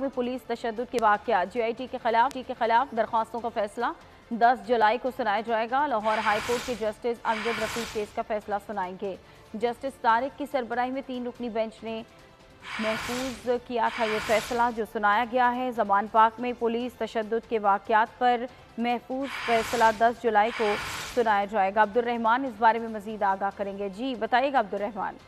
में पुलिस तशद्दुद के वाक़या, GIT के खिलाफ दरख्वास्तों का फैसला 10 जुलाई को सुनाया जाएगा। लाहौर हाई कोर्ट के जस्टिस अमजद रफीक केस का फैसला सुनाएंगे। जस्टिस तारिक की सरबराही में 3 रुकनी बेंच ने महफूज किया था ये फैसला जो सुनाया गया है। ज़मान पाक में पुलिस तशद्दुद के वाक़यात पर महफूज फैसला 10 जुलाई को सुनाया जाएगा। अब्दुर्रहमान इस बारे में मज़ीद आगाह करेंगे। जी बताइएगा अब्दुर्रहमान।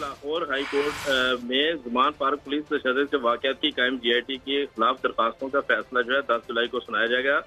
लाहौर हाई कोर्ट में ज़मान पार्क पुलिस तशद्दुद के वाक़यात की कायम GIT के खिलाफ दरखास्तों का फैसला जो है 10 जुलाई को सुनाया जाएगा।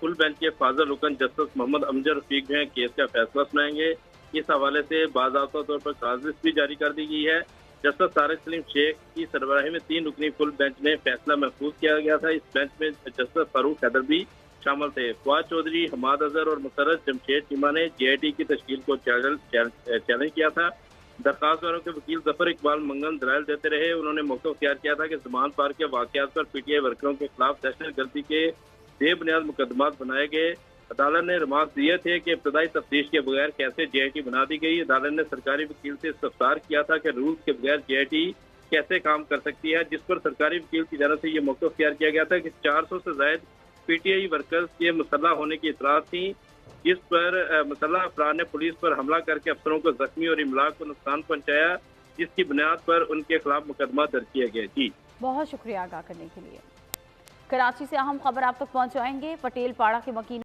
फुल बेंच के फाजल रुकन जस्टिस मोहम्मद अमजद रफीक जो है केस का फैसला सुनाएंगे। इस हवाले से बाज़ाब्ता तौर पर साजिश भी जारी कर दी गई है। जस्टिस तारिक सलीम शेख की सरबराही में 3 रुकनी फुल बेंच ने फैसला महफूज किया गया था। इस बेंच में जस्टिस फारूक हैदर भी शामिल थे। फवाद चौधरी, हमाद अजहर और मुसर्रत जमशेद चीमा ने GIT की तश्कील को चैलेंज किया था। दरखास्तदारों के वकील जफर इकबाल मंगन दलाइल देते रहे। उन्होंने मौका अख्तियार किया था कि ज़मान पार्क के वाक़यात पर PTI वर्करों के खिलाफ दहशत गर्दी के बेबुनियाद मुकदमात बनाए गए। अदालत ने रिमार्क दिए थे कि इब्तदाई तफ्तीश के बगैर कैसे GIT बना दी गई। अदालत ने सरकारी वकील से इस्तफसार किया था कि रूल्स के बगैर GIT कैसे काम कर सकती है, जिस पर सरकारी वकील की जानब से ये मौका अख्तियार किया गया था कि 400 से ज़ायद PTI वर्कर्स के मुसल्लह होने की इतराज़ थी, जिस पर मुसल्लह अफराद ने पुलिस पर हमला करके अफसरों को जख्मी और इमलाक को नुकसान पहुंचाया, जिसकी बुनियाद पर उनके खिलाफ मुकदमा दर्ज किया गया। जी बहुत शुक्रिया आगाह करने के लिए। कराची से अहम खबर आप तक पहुंचाएंगे। पटेल पाड़ा के मकीन